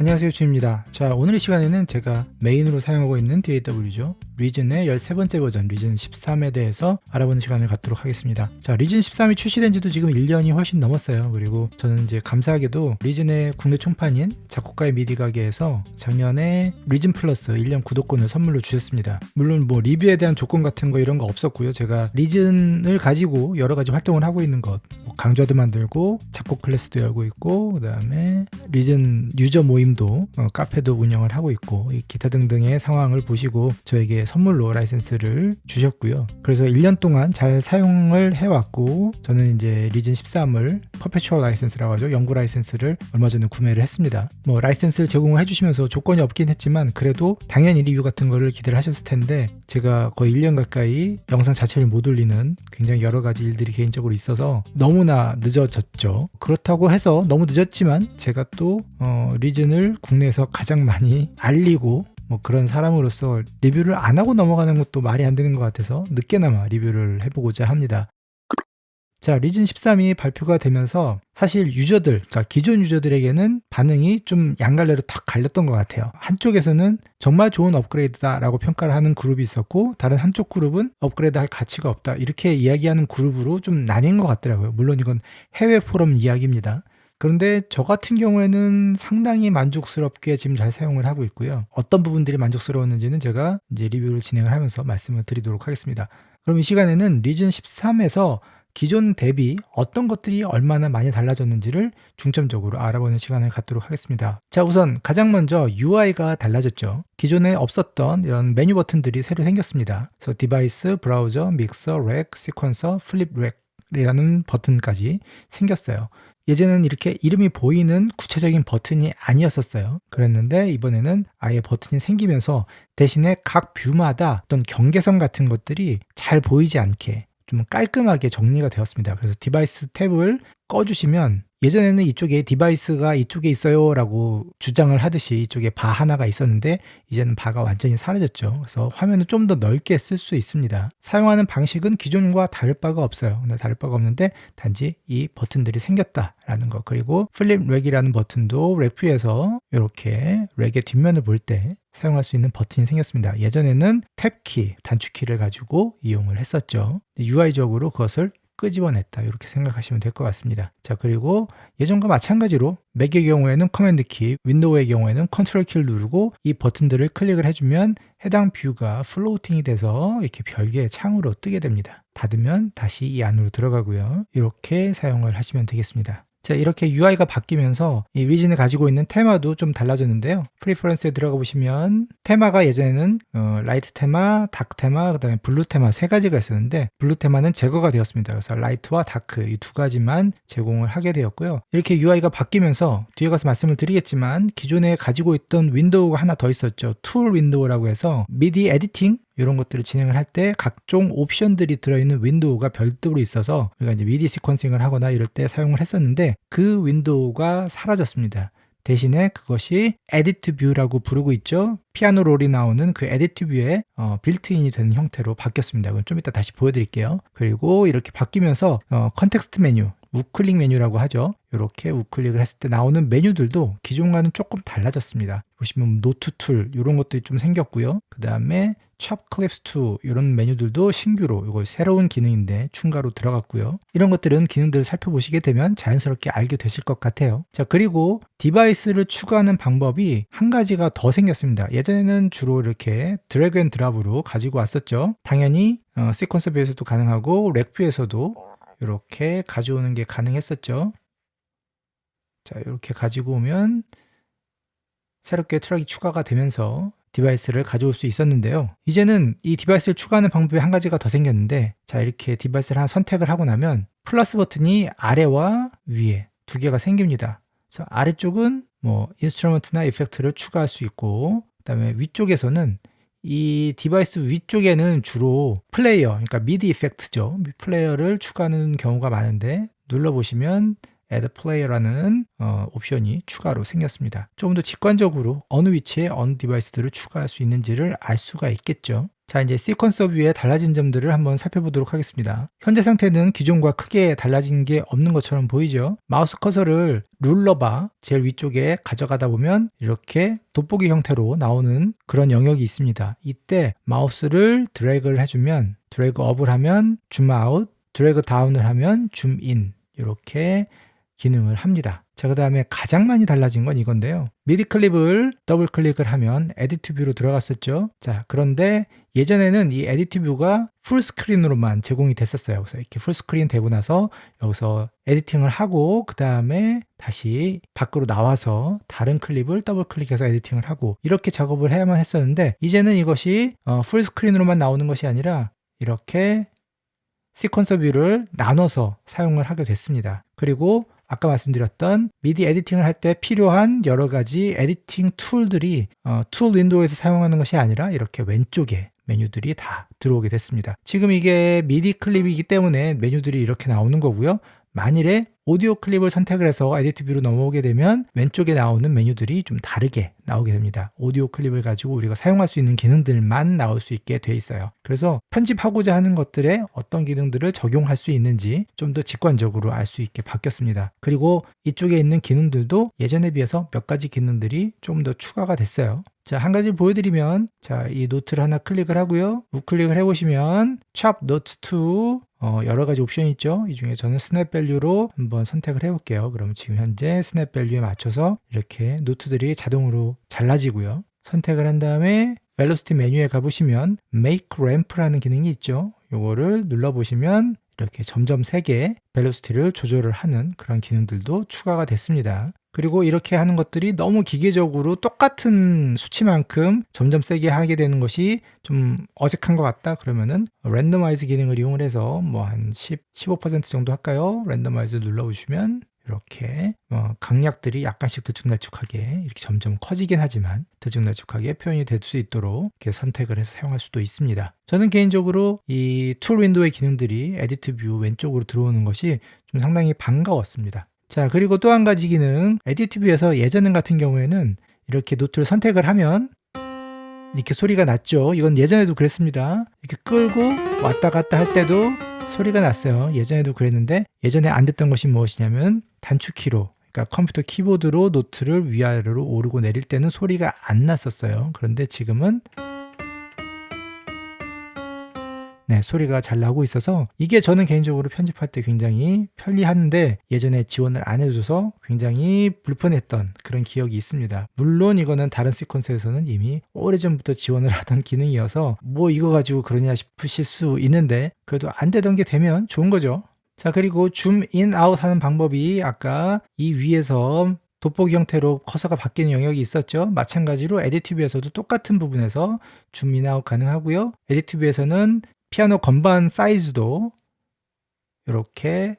안녕하세요, 주입니다. 자, 오늘 이 시간에는 제가 메인으로 사용하고 있는 DAW죠. 리즌의 13번째 버전 리즌 13에 대해서 알아보는 시간을 갖도록 하겠습니다. 자, 리즌 13이 출시된 지도 지금 1년이 훨씬 넘었어요. 그리고 저는 이제 감사하게도 리즌의 국내 총판인 작곡가의 미디 가게에서 작년에 리즌 플러스 1년 구독권을 선물로 주셨습니다. 물론 뭐 리뷰에 대한 조건 같은 거 이런 거 없었고요. 제가 리즌을 가지고 여러 가지 활동을 하고 있는 것, 뭐 강좌도 만들고 작곡 클래스도 열고 있고, 그 다음에 리즌 유저 모임도 카페도 운영을 하고 있고, 기타 등등의 상황을 보시고 저에게 선물로 라이센스를 주셨고요. 그래서 1년 동안 잘 사용을 해왔고, 저는 이제 리즌 13을 퍼페추얼 라이센스라고 하죠. 영구 라이센스를 얼마 전에 구매를 했습니다. 뭐 라이센스를 제공을 해주시면서 조건이 없긴 했지만 그래도 당연히 리뷰 같은 거를 기대를 하셨을 텐데, 제가 거의 1년 가까이 영상 자체를 못 올리는 굉장히 여러 가지 일들이 개인적으로 있어서 너무나 늦어졌죠. 그렇다고 해서 너무 늦었지만 제가 또 리즌을 국내에서 가장 많이 알리고 뭐 그런 사람으로서 리뷰를 안 하고 넘어가는 것도 말이 안 되는 것 같아서 늦게나마 리뷰를 해보고자 합니다. 자, 리즌 13이 발표가 되면서 사실 유저들, 그러니까 기존 유저들에게는 반응이 좀 양갈래로 탁 갈렸던 것 같아요. 한쪽에서는 정말 좋은 업그레이드다라고 평가를 하는 그룹이 있었고, 다른 한쪽 그룹은 업그레이드 할 가치가 없다 이렇게 이야기하는 그룹으로 좀 나뉜 것 같더라고요. 물론 이건 해외 포럼 이야기입니다. 그런데 저 같은 경우에는 상당히 만족스럽게 지금 잘 사용을 하고 있고요. 어떤 부분들이 만족스러웠는지는 제가 이제 리뷰를 진행을 하면서 말씀을 드리도록 하겠습니다. 그럼 이 시간에는 리즌 13에서 기존 대비 어떤 것들이 얼마나 많이 달라졌는지를 중점적으로 알아보는 시간을 갖도록 하겠습니다. 자, 우선 가장 먼저 UI가 달라졌죠. 기존에 없었던 이런 메뉴 버튼들이 새로 생겼습니다. 그래서 디바이스, 브라우저, 믹서, 렉, 시퀀서, 플립 렉이라는 버튼까지 생겼어요. 예전에는 이렇게 이름이 보이는 구체적인 버튼이 아니었었어요. 그랬는데 이번에는 아예 버튼이 생기면서 대신에 각 뷰마다 어떤 경계선 같은 것들이 잘 보이지 않게 좀 깔끔하게 정리가 되었습니다. 그래서 디바이스 탭을 꺼주시면, 예전에는 이쪽에 디바이스가 이쪽에 있어요 라고 주장을 하듯이 이쪽에 바 하나가 있었는데 이제는 바가 완전히 사라졌죠. 그래서 화면을 좀 더 넓게 쓸 수 있습니다. 사용하는 방식은 기존과 다를 바가 없어요. 다를 바가 없는데 단지 이 버튼들이 생겼다라는 거. 그리고 플립 렉이라는 버튼도 렉뷰에서 이렇게 렉의 뒷면을 볼 때 사용할 수 있는 버튼이 생겼습니다. 예전에는 탭키, 단축키를 가지고 이용을 했었죠. UI적으로 그것을 끄집어냈다 이렇게 생각하시면 될 것 같습니다. 자, 그리고 예전과 마찬가지로 맥의 경우에는 커맨드 키, 윈도우의 경우에는 컨트롤 키를 누르고 이 버튼들을 클릭을 해주면 해당 뷰가 플로우팅이 돼서 이렇게 별개의 창으로 뜨게 됩니다. 닫으면 다시 이 안으로 들어가고요. 이렇게 사용을 하시면 되겠습니다. 자, 이렇게 UI가 바뀌면서 이 리즌이 가지고 있는 테마도 좀 달라졌는데요. 프리퍼런스에 들어가 보시면 테마가 예전에는 라이트 테마, 다크 테마, 그 다음에 블루 테마 세 가지가 있었는데 블루 테마는 제거가 되었습니다. 그래서 라이트와 다크 이 두 가지만 제공을 하게 되었고요. 이렇게 UI가 바뀌면서 뒤에 가서 말씀을 드리겠지만 기존에 가지고 있던 윈도우가 하나 더 있었죠. 툴 윈도우라고 해서 미디 에디팅 이런 것들을 진행을 할 때 각종 옵션들이 들어있는 윈도우가 별도로 있어서 우리가 이제 미디 시퀀싱을 하거나 이럴 때 사용을 했었는데 그 윈도우가 사라졌습니다. 대신에 그것이 에디트 뷰라고 부르고 있죠. 피아노 롤이 나오는 그 에디트 뷰에 빌트인이 되는 형태로 바뀌었습니다. 그건 좀 이따 다시 보여드릴게요. 그리고 이렇게 바뀌면서 컨텍스트 메뉴, 우클릭 메뉴라고 하죠. 이렇게 우클릭을 했을 때 나오는 메뉴들도 기존과는 조금 달라졌습니다. 보시면 노트 툴 이런 것들이 좀 생겼고요. 그 다음에 첩 클립스 2 이런 메뉴들도 신규로 이거 새로운 기능인데 추가로 들어갔고요. 이런 것들은 기능들을 살펴보시게 되면 자연스럽게 알게 되실 것 같아요. 자, 그리고 디바이스를 추가하는 방법이 한 가지가 더 생겼습니다. 예전에는 주로 이렇게 드래그 앤 드랍으로 가지고 왔었죠. 당연히 시퀀서 뷰에서도 가능하고 렉 뷰에서도 이렇게 가져오는 게 가능했었죠. 자, 이렇게 가지고 오면 새롭게 트랙이 추가가 되면서 디바이스를 가져올 수 있었는데요. 이제는 이 디바이스를 추가하는 방법이 한 가지가 더 생겼는데, 자, 이렇게 디바이스를 하나 선택을 하고 나면 플러스 버튼이 아래와 위에 두 개가 생깁니다. 그래서 아래쪽은 뭐 인스트루먼트나 이펙트를 추가할 수 있고, 그다음에 위쪽에서는 이 디바이스 위쪽에는 주로 플레이어, 그러니까 미디 이펙트죠. 플레이어를 추가하는 경우가 많은데 눌러보시면 Add Player라는 옵션이 추가로 생겼습니다. 조금 더 직관적으로 어느 위치에 어느 디바이스들을 추가할 수 있는지를 알 수가 있겠죠. 자, 이제 시퀀서 뷰에 달라진 점들을 한번 살펴보도록 하겠습니다. 현재 상태는 기존과 크게 달라진 게 없는 것처럼 보이죠? 마우스 커서를 룰러바 제일 위쪽에 가져가다 보면 이렇게 돋보기 형태로 나오는 그런 영역이 있습니다. 이때 마우스를 드래그를 해주면, 드래그 업을 하면 줌 아웃, 드래그 다운을 하면 줌 인, 이렇게 기능을 합니다. 자, 그 다음에 가장 많이 달라진 건 이건데요. 미디 클립을 더블 클릭을 하면 에디트 뷰로 들어갔었죠. 자, 그런데 예전에는 이 에디트 뷰가 풀 스크린으로만 제공이 됐었어요. 그래서 이렇게 풀 스크린 되고 나서 여기서 에디팅을 하고 그 다음에 다시 밖으로 나와서 다른 클립을 더블 클릭해서 에디팅을 하고 이렇게 작업을 해야만 했었는데, 이제는 이것이 풀 스크린으로만 나오는 것이 아니라 이렇게 시퀀서 뷰를 나눠서 사용을 하게 됐습니다. 그리고 아까 말씀드렸던 미디 에디팅을 할 때 필요한 여러 가지 에디팅 툴들이 툴 윈도우에서 사용하는 것이 아니라 이렇게 왼쪽에 메뉴들이 다 들어오게 됐습니다. 지금 이게 미디 클립이기 때문에 메뉴들이 이렇게 나오는 거고요. 만일에 오디오 클립을 선택을 해서 에디트 뷰로 넘어오게 되면 왼쪽에 나오는 메뉴들이 좀 다르게 나오게 됩니다. 오디오 클립을 가지고 우리가 사용할 수 있는 기능들만 나올 수 있게 돼 있어요. 그래서 편집하고자 하는 것들에 어떤 기능들을 적용할 수 있는지 좀 더 직관적으로 알 수 있게 바뀌었습니다. 그리고 이쪽에 있는 기능들도 예전에 비해서 몇 가지 기능들이 좀 더 추가가 됐어요. 자, 한 가지 보여드리면, 자, 이 노트를 하나 클릭을 하고요. 우클릭을 해보시면 Chop Note to 여러 가지 옵션이 있죠. 이 중에 저는 스냅 밸류로 한번 선택을 해볼게요. 그럼 지금 현재 스냅 밸류에 맞춰서 이렇게 노트들이 자동으로 잘라지고요. 선택을 한 다음에 벨로시티 메뉴에 가보시면 Make Ramp라는 기능이 있죠. 요거를 눌러보시면 이렇게 점점 세게 벨로시티를 조절을 하는 그런 기능들도 추가가 됐습니다. 그리고 이렇게 하는 것들이 너무 기계적으로 똑같은 수치만큼 점점 세게 하게 되는 것이 좀 어색한 것 같다 그러면은 랜더마이즈 기능을 이용을 해서 뭐 한 15% 정도 할까요? 랜더마이즈 눌러보시면 이렇게 강약들이 약간씩 들쭉날쭉하게 이렇게 점점 커지긴 하지만 들쭉날쭉하게 표현이 될 수 있도록 이렇게 선택을 해서 사용할 수도 있습니다. 저는 개인적으로 이 툴 윈도우의 기능들이 에디트 뷰 왼쪽으로 들어오는 것이 좀 상당히 반가웠습니다. 자, 그리고 또 한 가지 기능, 에디트 뷰에서 예전 같은 경우에는 이렇게 노트를 선택을 하면 이렇게 소리가 났죠. 이건 예전에도 그랬습니다. 이렇게 끌고 왔다 갔다 할 때도 소리가 났어요. 예전에도 그랬는데, 예전에 안 됐던 것이 무엇이냐면 단축키로, 그러니까 컴퓨터 키보드로 노트를 위아래로 오르고 내릴 때는 소리가 안 났었어요. 그런데 지금은 소리가 잘 나오고 있어서 이게 저는 개인적으로 편집할 때 굉장히 편리한데, 예전에 지원을 안 해줘서 굉장히 불편했던 그런 기억이 있습니다. 물론 이거는 다른 시퀀서에서는 이미 오래전부터 지원을 하던 기능이어서 뭐 이거 가지고 그러냐 싶으실 수 있는데, 그래도 안 되던 게 되면 좋은 거죠. 자, 그리고 줌 인 아웃 하는 방법이 아까 이 위에서 돋보기 형태로 커서가 바뀌는 영역이 있었죠. 마찬가지로 에디트 뷰에서도 똑같은 부분에서 줌 인 아웃 가능하고요. 에디트 뷰에서는 피아노 건반 사이즈도 이렇게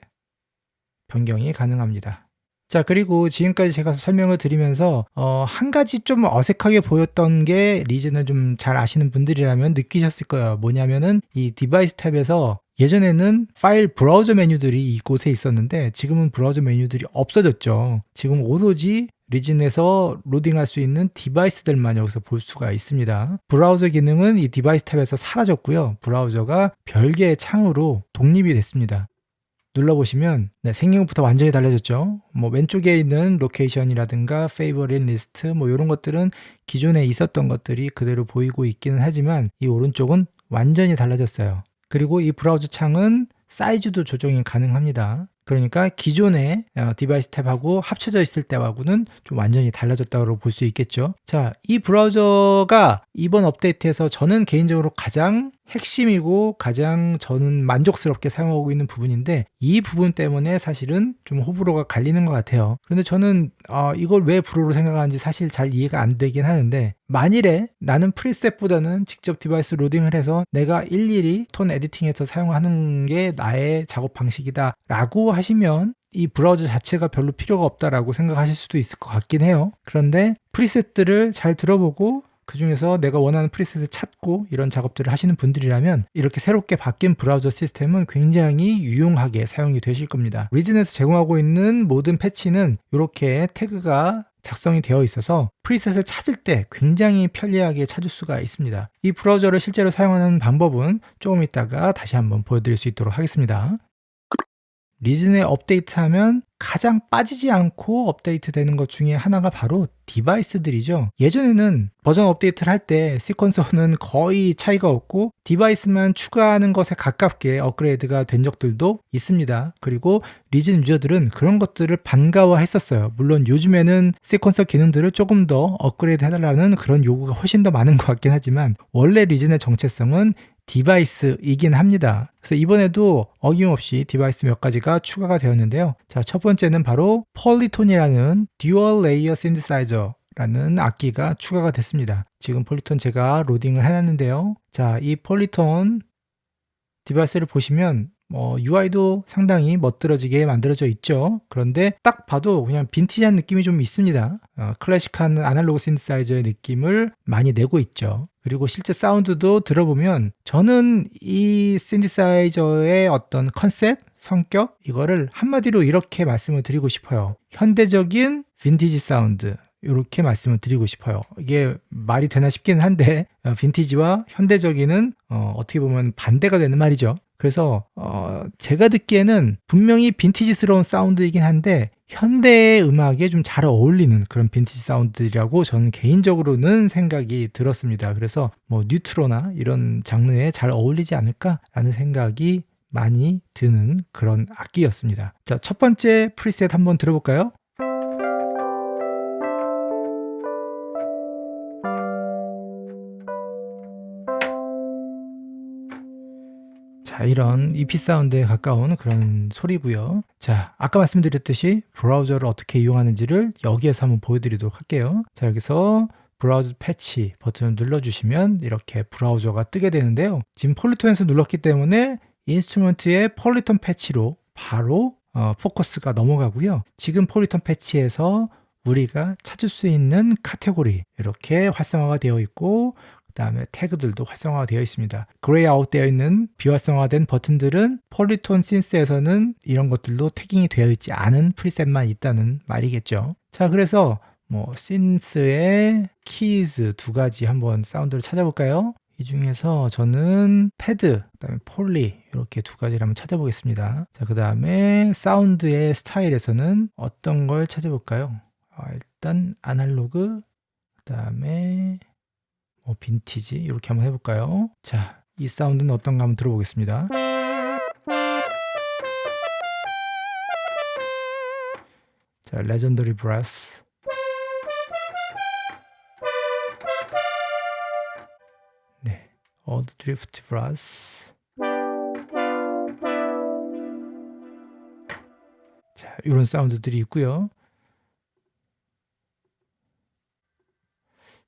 변경이 가능합니다. 자, 그리고 지금까지 제가 설명을 드리면서 한 가지 좀 어색하게 보였던 게 리즌을 좀 잘 아시는 분들이라면 느끼셨을 거예요. 뭐냐면은 이 디바이스 탭에서 예전에는 파일 브라우저 메뉴들이 이곳에 있었는데 지금은 브라우저 메뉴들이 없어졌죠. 지금 오로지 리진에서 로딩할 수 있는 디바이스들만 여기서 볼 수가 있습니다. 브라우저 기능은 이 디바이스 탭에서 사라졌고요. 브라우저가 별개의 창으로 독립이 됐습니다. 눌러보시면 생긴 것부터 완전히 달라졌죠. 뭐 왼쪽에 있는 로케이션이라든가 페이버릿 리스트 뭐 이런 것들은 기존에 있었던 것들이 그대로 보이고 있기는 하지만 이 오른쪽은 완전히 달라졌어요. 그리고 이 브라우저 창은 사이즈도 조정이 가능합니다. 그러니까 기존의 디바이스 탭하고 합쳐져 있을 때하고는 좀 완전히 달라졌다고 볼 수 있겠죠. 자, 이 브라우저가 이번 업데이트에서 저는 개인적으로 가장 핵심이고 가장 저는 만족스럽게 사용하고 있는 부분인데, 이 부분 때문에 사실은 좀 호불호가 갈리는 것 같아요. 그런데 저는 이걸 왜 불호로 생각하는지 사실 잘 이해가 안 되긴 하는데, 만일에 나는 프리셋보다는 직접 디바이스 로딩을 해서 내가 일일이 톤 에디팅해서 사용하는 게 나의 작업 방식이다 라고 하시면 이 브라우저 자체가 별로 필요가 없다라고 생각하실 수도 있을 것 같긴 해요. 그런데 프리셋들을 잘 들어보고 그 중에서 내가 원하는 프리셋을 찾고 이런 작업들을 하시는 분들이라면 이렇게 새롭게 바뀐 브라우저 시스템은 굉장히 유용하게 사용이 되실 겁니다. 리즌에서 제공하고 있는 모든 패치는 이렇게 태그가 작성이 되어 있어서 프리셋을 찾을 때 굉장히 편리하게 찾을 수가 있습니다. 이 브라우저를 실제로 사용하는 방법은 조금 이따가 다시 한번 보여드릴 수 있도록 하겠습니다. 리즌에 업데이트하면 가장 빠지지 않고 업데이트 되는 것 중에 하나가 바로 디바이스들이죠. 예전에는 버전 업데이트를 할 때 시퀀서는 거의 차이가 없고 디바이스만 추가하는 것에 가깝게 업그레이드가 된 적들도 있습니다. 그리고 리즌 유저들은 그런 것들을 반가워했었어요. 물론 요즘에는 시퀀서 기능들을 조금 더 업그레이드 해달라는 그런 요구가 훨씬 더 많은 것 같긴 하지만 원래 리즌의 정체성은 디바이스이긴 합니다. 그래서 이번에도 어김없이 디바이스 몇 가지가 추가가 되었는데요. 자, 첫 번째는 바로 폴리톤이라는 듀얼 레이어 신디사이저라는 악기가 추가가 됐습니다. 지금 폴리톤 제가 로딩을 해놨는데요. 자, 이 폴리톤 디바이스를 보시면 UI도 상당히 멋들어지게 만들어져 있죠. 그런데 딱 봐도 그냥 빈티지한 느낌이 좀 있습니다. 클래식한 아날로그 신디사이저의 느낌을 많이 내고 있죠. 그리고 실제 사운드도 들어보면 저는 이 신디사이저의 어떤 컨셉, 성격 이거를 한마디로 이렇게 말씀을 드리고 싶어요. 현대적인 빈티지 사운드 이렇게 말씀을 드리고 싶어요. 이게 말이 되나 싶기는 한데 빈티지와 현대적인은 어떻게 보면 반대가 되는 말이죠. 그래서 제가 듣기에는 분명히 빈티지스러운 사운드이긴 한데 현대의 음악에 좀 잘 어울리는 그런 빈티지 사운드라고 저는 개인적으로는 생각이 들었습니다. 그래서 뉴트로나 이런 장르에 잘 어울리지 않을까라는 생각이 많이 드는 그런 악기였습니다. 자, 첫 번째 프리셋 한번 들어볼까요? 자, 이런 EP 사운드에 가까운 그런 소리고요. 자, 아까 말씀드렸듯이 브라우저를 어떻게 이용하는지를 여기에서 한번 보여드리도록 할게요. 자, 여기서 브라우저 패치 버튼을 눌러주시면 이렇게 브라우저가 뜨게 되는데요. 지금 폴리톤에서 눌렀기 때문에 인스트루먼트의 폴리톤 패치로 바로 포커스가 넘어가고요. 지금 폴리톤 패치에서 우리가 찾을 수 있는 카테고리 이렇게 활성화가 되어 있고 그 다음에 태그들도 활성화가 되어 있습니다. 그레이 아웃 되어 있는 비활성화된 버튼들은 폴리톤 신스에서는 이런 것들도 태깅이 되어 있지 않은 프리셋만 있다는 말이겠죠. 자, 그래서 신스의 키즈 두 가지 한번 사운드를 찾아볼까요? 이 중에서 저는 패드, 그다음에 폴리 이렇게 두 가지를 한번 찾아보겠습니다. 자, 그 다음에 사운드의 스타일에서는 어떤 걸 찾아볼까요? 일단 아날로그, 그 다음에 빈티지 이렇게 한번 해볼까요? 자, 이 사운드는 어떤가 한번 들어보겠습니다. 자, 레전더리 브라스. 네, 올드 드리프트 브라스. 자, 이런 사운드들이 있고요.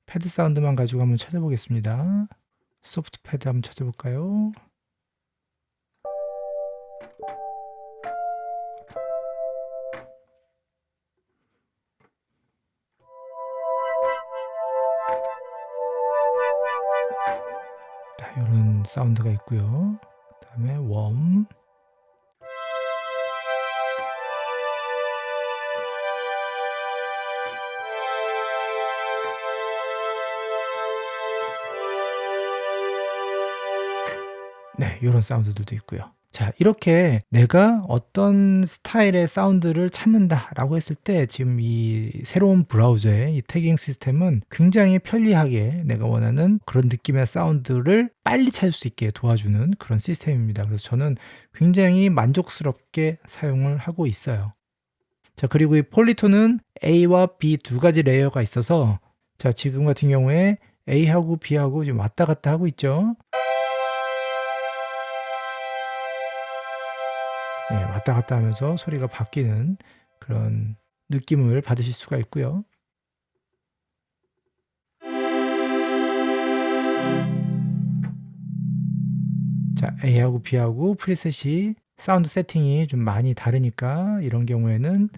패드 사운드만 가지고 한번 찾아보겠습니다. 소프트 패드 한번 찾아볼까요? 자, 이런 사운드가 있고요. 그 다음에 웜. 네, 이런 사운드들도 있고요. 자, 이렇게 내가 어떤 스타일의 사운드를 찾는다라고 했을 때 지금 이 새로운 브라우저의 이 태깅 시스템은 굉장히 편리하게 내가 원하는 그런 느낌의 사운드를 빨리 찾을 수 있게 도와주는 그런 시스템입니다. 그래서 저는 굉장히 만족스럽게 사용을 하고 있어요. 자, 그리고 이 폴리톤은 A와 B 두 가지 레이어가 있어서 자, 지금 같은 경우에 A하고 B하고 지금 왔다 갔다 하고 있죠. 네, 왔다 갔다 하면서 소리가 바뀌는 그런 느낌을 받으실 수가 있고요. 자, A하고 B하고 프리셋이 사운드 세팅이 좀 많이 다르니까 이런 경우에는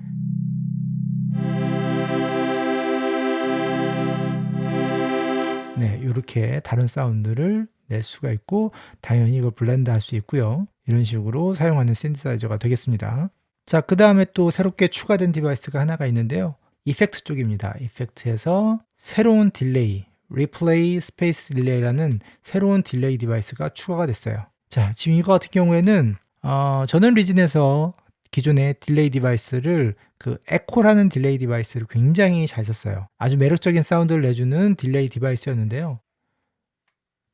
네, 이렇게 다른 사운드를 낼 수가 있고 당연히 이걸 블렌드 할 수 있고요. 이런 식으로 사용하는 신디사이저가 되겠습니다. 자, 그 다음에 또 새롭게 추가된 디바이스가 하나가 있는데요. 이펙트 쪽입니다. 이펙트에서 새로운 딜레이, 리플레이 스페이스 딜레이라는 새로운 딜레이 디바이스가 추가가 됐어요. 자, 지금 이거 같은 경우에는 저는 리진에서 기존의 딜레이 디바이스를 그 에코라는 딜레이 디바이스를 굉장히 잘 썼어요. 아주 매력적인 사운드를 내주는 딜레이 디바이스였는데요.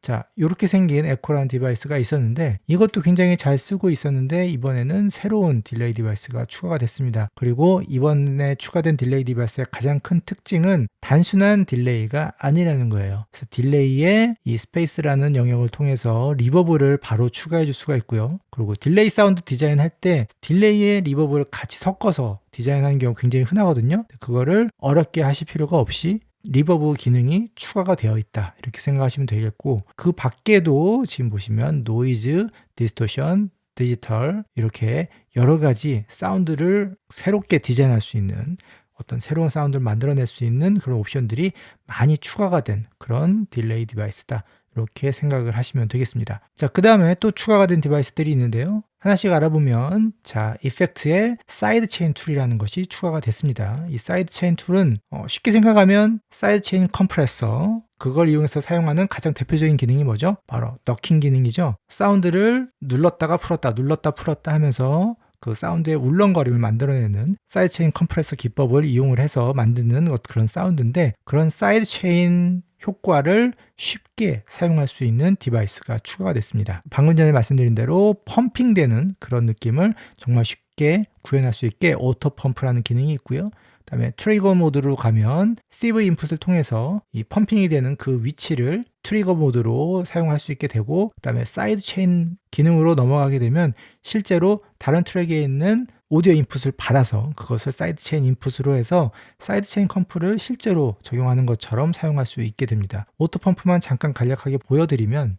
자, 이렇게 생긴 에코라는 디바이스가 있었는데 이것도 굉장히 잘 쓰고 있었는데 이번에는 새로운 딜레이 디바이스가 추가가 됐습니다. 그리고 이번에 추가된 딜레이 디바이스의 가장 큰 특징은 단순한 딜레이가 아니라는 거예요. 그래서 딜레이에 이 스페이스라는 영역을 통해서 리버브를 바로 추가해 줄 수가 있고요. 그리고 딜레이 사운드 디자인 할 때 딜레이에 리버브를 같이 섞어서 디자인하는 경우 굉장히 흔하거든요. 그거를 어렵게 하실 필요가 없이 리버브 기능이 추가가 되어 있다 이렇게 생각하시면 되겠고, 그 밖에도 지금 보시면 노이즈, 디스토션, 디지털 이렇게 여러 가지 사운드를 새롭게 디자인할 수 있는, 어떤 새로운 사운드를 만들어낼 수 있는 그런 옵션들이 많이 추가가 된 그런 딜레이 디바이스다 이렇게 생각을 하시면 되겠습니다. 자, 그 다음에 또 추가가 된 디바이스들이 있는데요. 하나씩 알아보면, 자, 이펙트의 사이드 체인 툴이라는 것이 추가가 됐습니다. 이 사이드 체인 툴은 쉽게 생각하면 사이드 체인 컴프레서, 그걸 이용해서 사용하는 가장 대표적인 기능이 뭐죠? 바로 너킹 기능이죠. 사운드를 눌렀다가 풀었다, 눌렀다 풀었다 하면서 그 사운드의 울렁거림을 만들어내는 사이드 체인 컴프레서 기법을 이용을 해서 만드는 그런 사운드인데, 그런 사이드 체인 효과를 쉽게 사용할 수 있는 디바이스가 추가가 됐습니다. 방금 전에 말씀드린 대로 펌핑되는 그런 느낌을 정말 쉽게 구현할 수 있게 오토 펌프라는 기능이 있고요. 그다음에 트리거 모드로 가면 CV 인풋을 통해서 이 펌핑이 되는 그 위치를 트리거 모드로 사용할 수 있게 되고, 그다음에 사이드 체인 기능으로 넘어가게 되면 실제로 다른 트랙에 있는 오디오 인풋을 받아서 그것을 사이드 체인 인풋으로 해서 사이드 체인 컴프를 실제로 적용하는 것처럼 사용할 수 있게 됩니다. 오토 펌프만 잠깐 간략하게 보여드리면,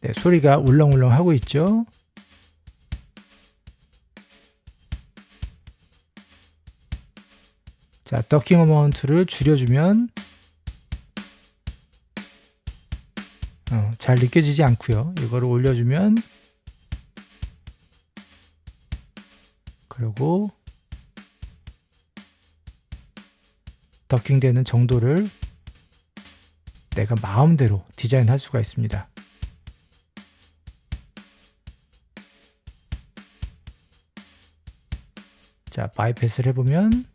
네, 소리가 울렁울렁 하고 있죠. 자, 더킹 어마운트를 줄여주면 잘 느껴지지 않고요. 이거를 올려주면, 그리고 더킹 되는 정도를 내가 마음대로 디자인할 수가 있습니다. 자, 바이패스를 해보면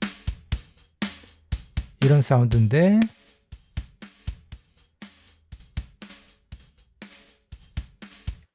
이런 사운드인데,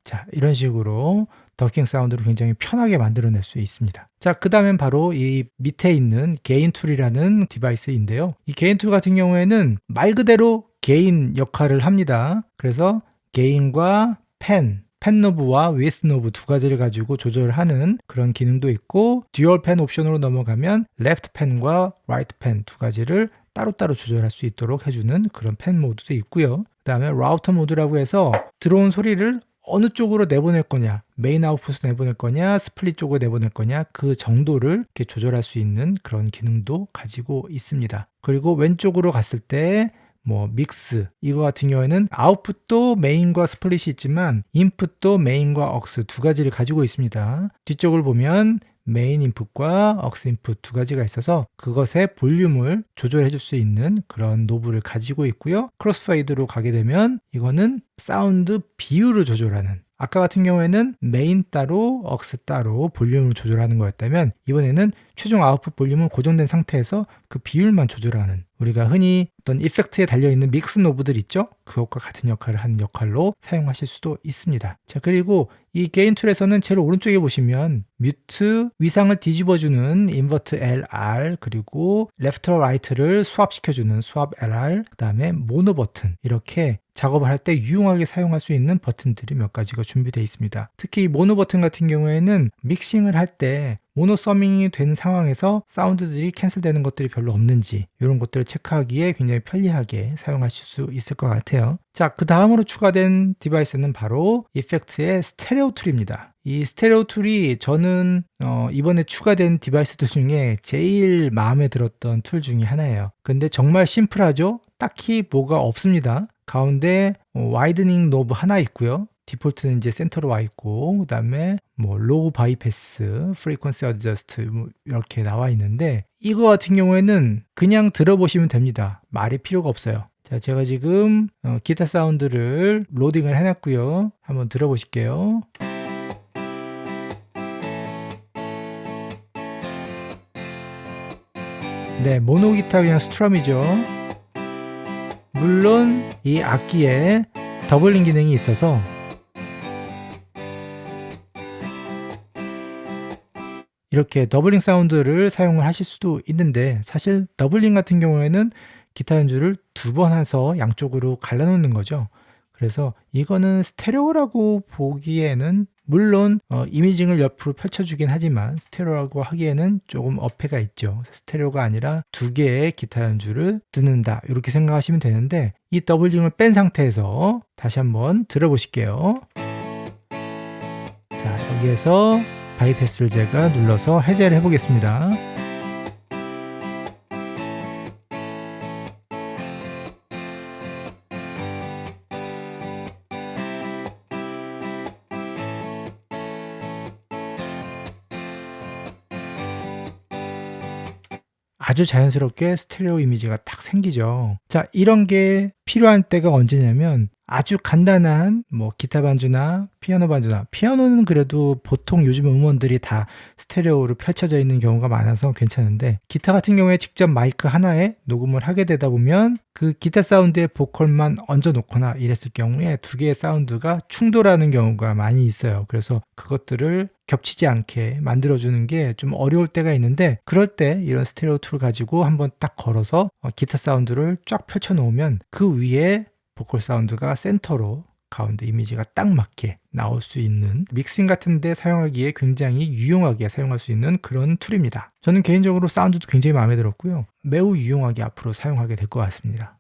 자, 이런 식으로 더킹 사운드를 굉장히 편하게 만들어낼 수 있습니다. 자, 그 다음엔 바로 이 밑에 있는 게인 툴이라는 디바이스인데요. 이 게인 툴 같은 경우에는 말 그대로 게인 역할을 합니다. 그래서 게인과 펜 노브와 위스 노브 두 가지를 가지고 조절하는 그런 기능도 있고, 듀얼 펜 옵션으로 넘어가면 레프트 펜과 라이트 펜 두 가지를 따로따로 조절할 수 있도록 해주는 그런 펜 모드도 있고요. 그 다음에 라우터 모드라고 해서 들어온 소리를 어느 쪽으로 내보낼 거냐, 메인 아웃풋을 내보낼 거냐, 스플릿 쪽으로 내보낼 거냐, 그 정도를 이렇게 조절할 수 있는 그런 기능도 가지고 있습니다. 그리고 왼쪽으로 갔을 때 믹스, 이거 같은 경우에는 아웃풋도 메인과 스플릿이 있지만 인풋도 메인과 억스 두 가지를 가지고 있습니다. 뒤쪽을 보면 메인 인풋과 억스 인풋 두 가지가 있어서 그것의 볼륨을 조절해 줄 수 있는 그런 노브를 가지고 있고요. 크로스페이드로 가게 되면 이거는 사운드 비율을 조절하는, 아까 같은 경우에는 메인 따로 억스 따로 볼륨을 조절하는 거였다면 이번에는 최종 아웃풋 볼륨은 고정된 상태에서 그 비율만 조절하는, 우리가 흔히 어떤 이펙트에 달려있는 믹스 노브들 있죠? 그것과 같은 역할을 하는 역할로 사용하실 수도 있습니다. 자, 그리고 이 게인 툴에서는 제일 오른쪽에 보시면 뮤트, 위상을 뒤집어주는 인버트 LR, 그리고 레프트와 라이트를 수압시켜주는 수압 LR, 그 다음에 모노 버튼, 이렇게 작업을 할 때 유용하게 사용할 수 있는 버튼들이 몇 가지가 준비되어 있습니다. 특히 이 모노 버튼 같은 경우에는 믹싱을 할 때 모노 서밍이 된 상황에서 사운드들이 캔슬되는 것들이 별로 없는지 이런 것들을 체크하기에 굉장히 편리하게 사용하실 수 있을 것 같아요. 자, 그 다음으로 추가된 디바이스는 바로 이펙트의 스테레오 툴입니다. 이 스테레오 툴이 저는 이번에 추가된 디바이스들 중에 제일 마음에 들었던 툴 중에 하나예요. 근데 정말 심플하죠? 딱히 뭐가 없습니다. 가운데 와이드닝 노브 하나 있고요. 디폴트는 이제 센터로 와 있고, 그 다음에 뭐 로우 바이패스, 프리퀀시 어저스트 뭐 이렇게 나와 있는데, 이거 같은 경우에는 그냥 들어보시면 됩니다. 말이 필요가 없어요. 자, 제가 지금 기타 사운드를 로딩을 해놨고요. 한번 들어보실게요. 네, 모노 기타 그냥 스트럼이죠. 물론 이 악기에 더블링 기능이 있어서 이렇게 더블링 사운드를 사용을 하실 수도 있는데, 사실 더블링 같은 경우에는 기타 연주를 두 번 해서 양쪽으로 갈라놓는 거죠. 그래서 이거는 스테레오라고 보기에는 물론 이미징을 옆으로 펼쳐주긴 하지만 스테레오라고 하기에는 조금 어폐가 있죠. 스테레오가 아니라 두 개의 기타 연주를 듣는다, 이렇게 생각하시면 되는데, 이 더블링을 뺀 상태에서 다시 한번 들어보실게요. 자, 여기에서 바이패스를 제가 눌러서 해제를 해보겠습니다. 아주 자연스럽게 스테레오 이미지가 딱 생기죠. 자, 이런 게 필요한 때가 언제냐면 아주 간단한 뭐 기타 반주나 피아노 반주나, 피아노는 그래도 보통 요즘 음원들이 다 스테레오로 펼쳐져 있는 경우가 많아서 괜찮은데, 기타 같은 경우에 직접 마이크 하나에 녹음을 하게 되다 보면 그 기타 사운드에 보컬만 얹어 놓거나 이랬을 경우에 두 개의 사운드가 충돌하는 경우가 많이 있어요. 그래서 그것들을 겹치지 않게 만들어주는 게 좀 어려울 때가 있는데, 그럴 때 이런 스테레오 툴 가지고 한번 딱 걸어서 기타 사운드를 쫙 펼쳐 놓으면 그 위에 보컬 사운드가 센터로 가운데 이미지가 딱 맞게 나올 수 있는, 믹싱 같은 데 사용하기에 굉장히 유용하게 사용할 수 있는 그런 툴입니다. 저는 개인적으로 사운드도 굉장히 마음에 들었고요. 매우 유용하게 앞으로 사용하게 될 것 같습니다.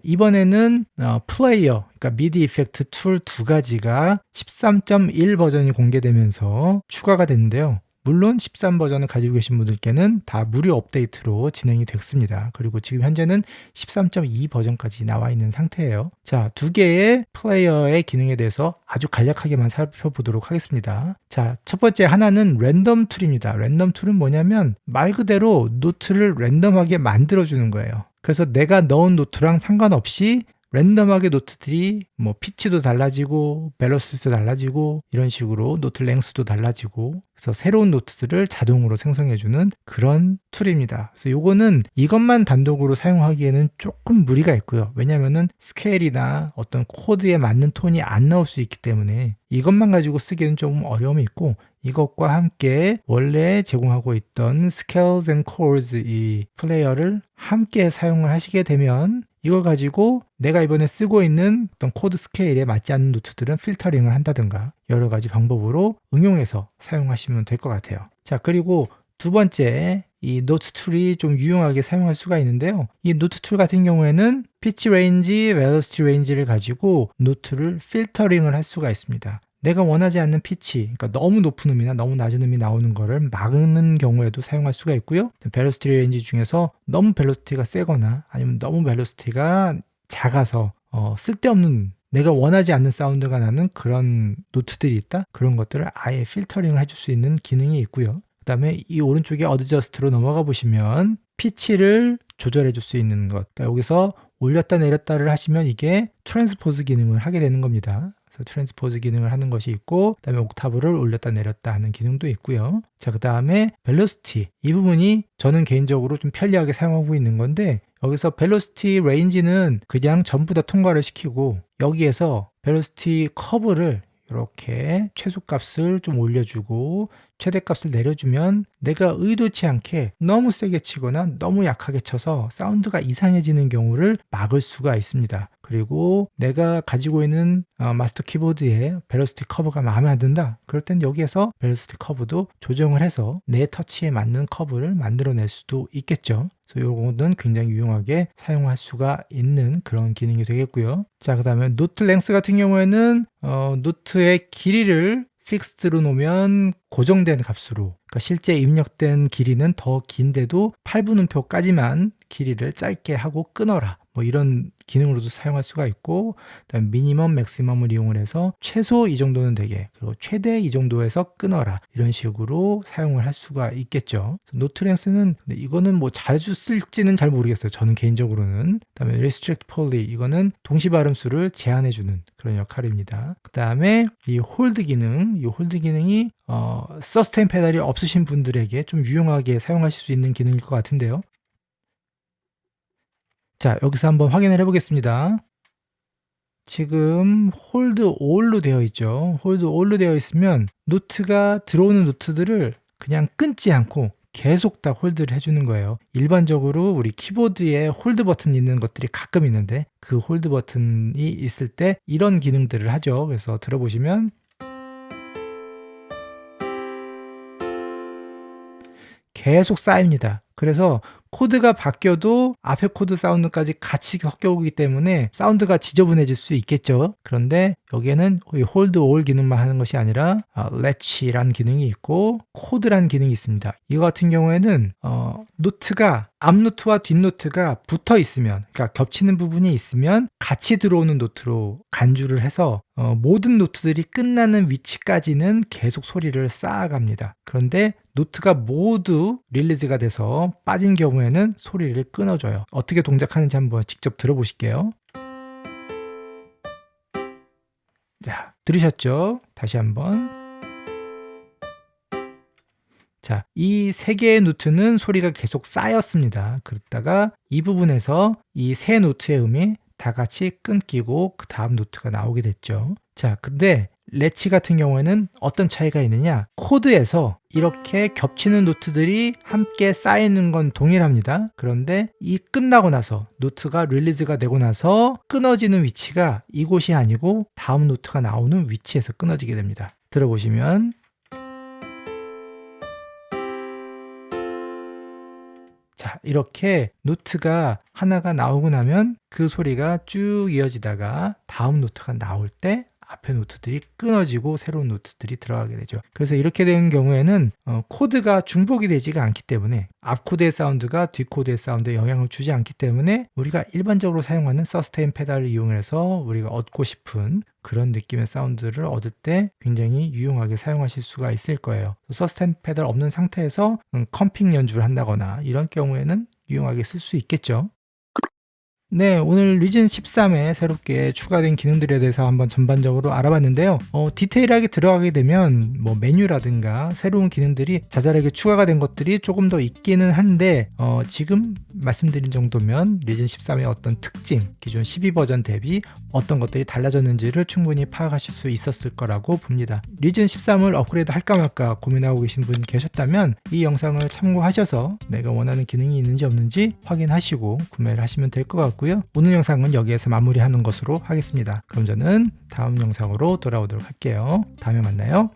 이번에는 플레이어, 그러니까 미디 이펙트 툴 두 가지가 13.1 버전이 공개되면서 추가가 됐는데요. 물론 13 버전을 가지고 계신 분들께는 다 무료 업데이트로 진행이 됐습니다. 그리고 지금 현재는 13.2 버전까지 나와 있는 상태예요. 자, 두 개의 플레이어의 기능에 대해서 아주 간략하게만 살펴보도록 하겠습니다. 자, 첫 번째 하나는 랜덤 툴입니다. 랜덤 툴은 뭐냐면 말 그대로 노트를 랜덤하게 만들어주는 거예요. 그래서 내가 넣은 노트랑 상관없이 랜덤하게 노트들이 뭐 피치도 달라지고 벨로시티도 달라지고 이런 식으로 노트 랭스도 달라지고, 그래서 새로운 노트들을 자동으로 생성해주는 그런 툴입니다. 그래서 요거는 이것만 단독으로 사용하기에는 조금 무리가 있고요. 왜냐면은 스케일이나 어떤 코드에 맞는 톤이 안 나올 수 있기 때문에 이것만 가지고 쓰기에는 조금 어려움이 있고, 이것과 함께 원래 제공하고 있던 Scales and Chords 이 플레이어를 함께 사용을 하시게 되면 이걸 가지고 내가 이번에 쓰고 있는 어떤 코드 스케일에 맞지 않는 노트들은 필터링을 한다든가 여러 가지 방법으로 응용해서 사용하시면 될 것 같아요. 자, 그리고 두 번째, 이 노트 툴이 좀 유용하게 사용할 수가 있는데요. 이 노트 툴 같은 경우에는 피치 레인지, 벨로시티 레인지를 가지고 노트를 필터링을 할 수가 있습니다. 내가 원하지 않는 피치, 그러니까 너무 높은 음이나 너무 낮은 음이 나오는 거를 막는 경우에도 사용할 수가 있고요. 벨로시티 레인지 중에서 너무 벨로시티가 세거나 아니면 너무 벨로시티가 작아서 쓸데없는, 내가 원하지 않는 사운드가 나는 그런 노트들이 있다? 그런 것들을 아예 필터링을 해줄 수 있는 기능이 있고요. 그 다음에 이 오른쪽에 어드저스트로 넘어가 보시면 피치를 조절해 줄 수 있는 것, 그러니까 여기서 올렸다 내렸다를 하시면 이게 트랜스포즈 기능을 하게 되는 겁니다. 그래서 트랜스포즈 기능을 하는 것이 있고, 그 다음에 옥타브를 올렸다 내렸다 하는 기능도 있고요. 자, 그 다음에 벨로시티, 이 부분이 저는 개인적으로 좀 편리하게 사용하고 있는 건데, 여기서 벨로시티 레인지는 그냥 전부 다 통과를 시키고, 여기에서 벨로시티 커브를 이렇게 최소값을 좀 올려주고 최대값을 내려주면 내가 의도치 않게 너무 세게 치거나 너무 약하게 쳐서 사운드가 이상해지는 경우를 막을 수가 있습니다. 그리고 내가 가지고 있는 마스터 키보드에 벨로시티 커브가 마음에 안 든다, 그럴 땐 여기에서 벨로시티 커브도 조정을 해서 내 터치에 맞는 커브를 만들어낼 수도 있겠죠. 그래서 이거는 굉장히 유용하게 사용할 수가 있는 그런 기능이 되겠고요. 자, 그 다음에 노트 랭스 같은 경우에는 노트의 길이를 픽스드로 놓으면 고정된 값으로 그러니까 실제 입력된 길이는 더 긴데도 8분음표까지만 길이를 짧게 하고 끊어라. 뭐 이런 기능으로도 사용할 수가 있고, 그다음 미니멈, 맥시멈을 이용을 해서 최소 이 정도는 되게, 그리고 최대 이 정도에서 끊어라. 이런 식으로 사용을 할 수가 있겠죠. 노트랭스는 이거는 뭐 자주 쓸지는 잘 모르겠어요. 저는 개인적으로는. 그다음에 restrict poly, 이거는 동시 발음수를 제한해주는 그런 역할입니다. 그다음에 이 홀드 기능, 이 홀드 기능이 서스테인 페달이 없으신 분들에게 좀 유용하게 사용하실 수 있는 기능일 것 같은데요. 자, 여기서 한번 확인을 해보겠습니다. 지금 홀드 all로 되어 있죠. 홀드 all로 되어 있으면 노트가 들어오는 노트들을 그냥 끊지 않고 계속 다 홀드를 해주는 거예요. 일반적으로 우리 키보드에 홀드 버튼 있는 것들이 가끔 있는데 그 홀드 버튼이 있을 때 이런 기능들을 하죠. 그래서 들어보시면 계속 쌓입니다. 그래서 코드가 바뀌어도 앞에 코드 사운드까지 같이 섞여오기 때문에 사운드가 지저분해질 수 있겠죠. 그런데 여기에는 홀드 올 기능만 하는 것이 아니라 렛치란 기능이 있고 코드란 기능이 있습니다. 이거 같은 경우에는 노트가 앞노트와 뒷노트가 붙어 있으면, 그러니까 겹치는 부분이 있으면 같이 들어오는 노트로 간주를 해서 모든 노트들이 끝나는 위치까지는 계속 소리를 쌓아갑니다. 그런데 노트가 모두 릴리즈가 돼서 빠진 경우에는 소리를 끊어줘요. 어떻게 동작하는지 한번 직접 들어보실게요. 자, 들으셨죠? 다시 한번. 자, 이 세 개의 노트는 소리가 계속 쌓였습니다. 그러다가 이 부분에서 이 세 노트의 음이 다 같이 끊기고 그 다음 노트가 나오게 됐죠. 자, 근데 렛치 같은 경우에는 어떤 차이가 있느냐? 코드에서 이렇게 겹치는 노트들이 함께 쌓이는 건 동일합니다. 그런데 이 끝나고 나서 노트가 릴리즈가 되고 나서 끊어지는 위치가 이곳이 아니고 다음 노트가 나오는 위치에서 끊어지게 됩니다. 들어보시면 자, 이렇게 노트가 하나가 나오고 나면 그 소리가 쭉 이어지다가 다음 노트가 나올 때 앞에 노트들이 끊어지고 새로운 노트들이 들어가게 되죠. 그래서 이렇게 되는 경우에는 코드가 중복이 되지가 않기 때문에 앞 코드의 사운드가 뒷 코드의 사운드에 영향을 주지 않기 때문에 우리가 일반적으로 사용하는 서스테인 페달을 이용해서 우리가 얻고 싶은 그런 느낌의 사운드를 얻을 때 굉장히 유용하게 사용하실 수가 있을 거예요. 서스테인 페달 없는 상태에서 컴핑 연주를 한다거나 이런 경우에는 유용하게 쓸 수 있겠죠. 네, 오늘 리즌 13에 새롭게 추가된 기능들에 대해서 한번 전반적으로 알아봤는데요. 디테일하게 들어가게 되면 뭐 메뉴라든가 새로운 기능들이 자잘하게 추가가 된 것들이 조금 더 있기는 한데 지금 말씀드린 정도면 리즌 13의 어떤 특징, 기존 12 버전 대비 어떤 것들이 달라졌는지를 충분히 파악하실 수 있었을 거라고 봅니다. 리즌 13을 업그레이드 할까 말까 고민하고 계신 분 계셨다면 이 영상을 참고하셔서 내가 원하는 기능이 있는지 없는지 확인하시고 구매를 하시면 될 것 같고요. 오늘 영상은 여기에서 마무리하는 것으로 하겠습니다. 그럼 저는 다음 영상으로 돌아오도록 할게요. 다음에 만나요.